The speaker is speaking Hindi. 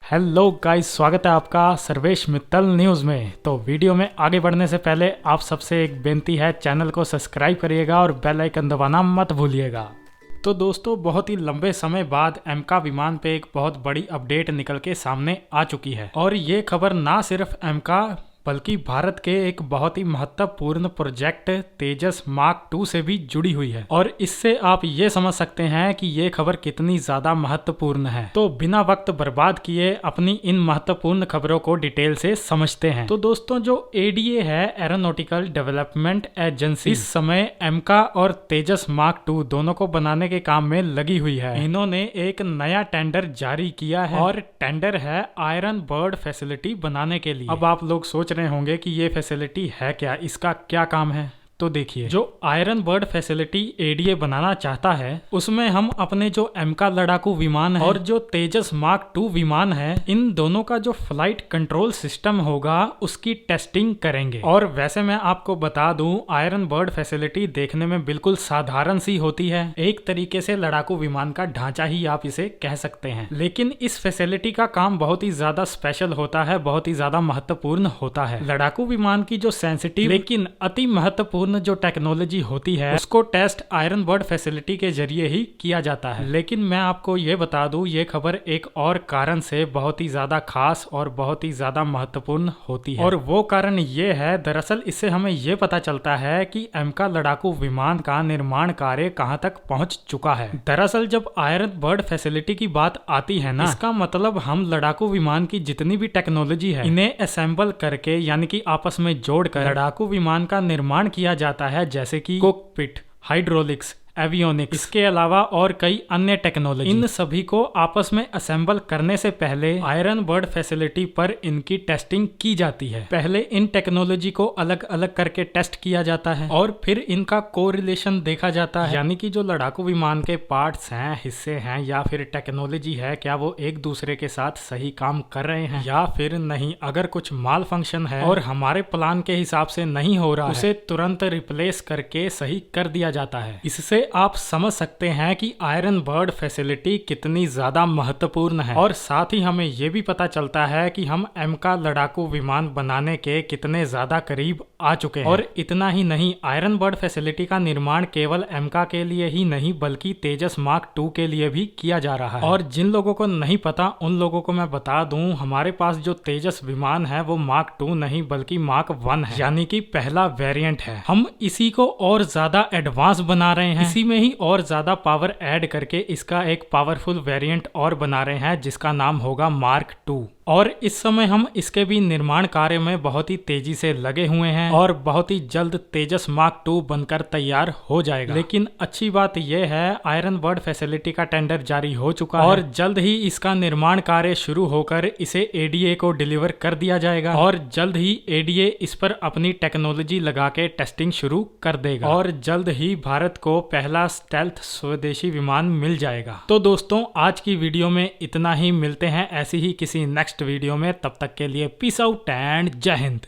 हेलो गाइस, स्वागत है आपका सर्वेश मित्तल न्यूज़ में। तो वीडियो में आगे बढ़ने से पहले आप सबसे एक बेनती है, चैनल को सब्सक्राइब करिएगा और बेल आइकन दबाना मत भूलिएगा। तो दोस्तों, बहुत ही लंबे समय बाद एमका विमान पे एक बहुत बड़ी अपडेट निकल के सामने आ चुकी है। और ये खबर ना सिर्फ एमका बल्कि भारत के एक बहुत ही महत्वपूर्ण प्रोजेक्ट तेजस मार्क 2 से भी जुड़ी हुई है। और इससे आप ये समझ सकते हैं कि ये खबर कितनी ज्यादा महत्वपूर्ण है। तो बिना वक्त बर्बाद किए अपनी इन महत्वपूर्ण खबरों को डिटेल से समझते हैं। तो दोस्तों, जो एडीए है, एरोनॉटिकल डेवलपमेंट एजेंसी, इस समय एमका और तेजस मार्क 2 दोनों को बनाने के काम में लगी हुई है। इन्होंने एक नया टेंडर जारी किया है और टेंडर है आयरन बर्ड फैसिलिटी बनाने के लिए। अब आप लोग सोच रहे होंगे कि ये फैसिलिटी है क्या, इसका क्या काम है। तो देखिए, जो आयरन बर्ड फैसिलिटी एडीए बनाना चाहता है उसमें हम अपने जो एमका लड़ाकू विमान है और जो तेजस मार्क 2 विमान है, इन दोनों का जो फ्लाइट कंट्रोल सिस्टम होगा उसकी टेस्टिंग करेंगे। और वैसे मैं आपको बता दूं, आयरन बर्ड फैसिलिटी देखने में बिल्कुल साधारण सी होती है, एक तरीके से लड़ाकू विमान का ढांचा ही आप इसे कह सकते हैं। लेकिन इस फैसिलिटी का काम बहुत ही ज्यादा स्पेशल होता है, बहुत ही ज्यादा महत्वपूर्ण होता है। लड़ाकू विमान की जो सेंसिटिव लेकिन अति महत्वपूर्ण जो टेक्नोलॉजी होती है उसको टेस्ट आयरन बर्ड फैसिलिटी के जरिए ही किया जाता है। लेकिन मैं आपको ये बता दूं, ये खबर एक और कारण से बहुत ही ज्यादा खास और बहुत ही ज्यादा महत्वपूर्ण होती है। और वो कारण ये है, दरअसल इससे हमें ये पता चलता है कि एमका लड़ाकू विमान का निर्माण कार्य कहां तक पहुंच चुका है। दरअसल जब आयरन बर्ड फैसिलिटी की बात आती है ना, इसका मतलब हम लड़ाकू विमान की जितनी भी टेक्नोलॉजी है इन्हें असेंबल करके यानी कि आपस में जोड़कर लड़ाकू विमान का निर्माण किया जाता है, जैसे कि कॉकपिट, हाइड्रोलिक्स, एवियोनिक्स, इसके अलावा और कई अन्य टेक्नोलॉजी। इन सभी को आपस में असेंबल करने से पहले आयरन बर्ड फैसिलिटी पर इनकी टेस्टिंग की जाती है। पहले इन टेक्नोलॉजी को अलग अलग करके टेस्ट किया जाता है और फिर इनका कोरिलेशन देखा जाता है, यानी कि जो लड़ाकू विमान के पार्ट्स हैं, हिस्से हैं या फिर टेक्नोलॉजी है, क्या वो एक दूसरे के साथ सही काम कर रहे हैं या फिर नहीं। अगर कुछ माल फंक्शन है और हमारे प्लान के हिसाब से नहीं हो रहा, उसे तुरंत रिप्लेस करके सही कर दिया जाता है। इससे आप समझ सकते हैं कि आयरन बर्ड फैसिलिटी कितनी ज्यादा महत्वपूर्ण है। और साथ ही हमें यह भी पता चलता है कि हम एमका लड़ाकू विमान बनाने के कितने ज्यादा करीब आ चुके हैं। और इतना ही नहीं, आयरन बर्ड फैसिलिटी का निर्माण केवल एमका के लिए ही नहीं बल्कि तेजस मार्क 2 के लिए भी किया जा रहा है। और जिन लोगों को नहीं पता उन लोगों को मैं बता दूं, हमारे पास जो तेजस विमान है वो मार्क 2 नहीं बल्कि मार्क 1 है, यानी कि पहला वेरिएंट है। हम इसी को और ज्यादा एडवांस बना रहे हैं, इसी में ही और ज्यादा पावर ऐड करके इसका एक पावरफुल वेरिएंट और बना रहे हैं जिसका नाम होगा मार्क 2। और इस समय हम इसके भी निर्माण कार्य में बहुत ही तेजी से लगे हुए हैं और बहुत ही जल्द तेजस मार्क 2 बनकर तैयार हो जाएगा। लेकिन अच्छी बात यह है, आयरन बर्ड फैसिलिटी का टेंडर जारी हो चुका है और जल्द ही इसका निर्माण कार्य शुरू होकर इसे एडीए को डिलीवर कर दिया जाएगा और जल्द ही एडीए इस पर अपनी टेक्नोलॉजी लगा के टेस्टिंग शुरू कर देगा और जल्द ही भारत को पहला स्टेल्थ स्वदेशी विमान मिल जाएगा। तो दोस्तों, आज की वीडियो में इतना ही। मिलते हैं ऐसी ही किसी नेक्स्ट वीडियो में, तब तक के लिए पीस आउट एंड जय हिंद।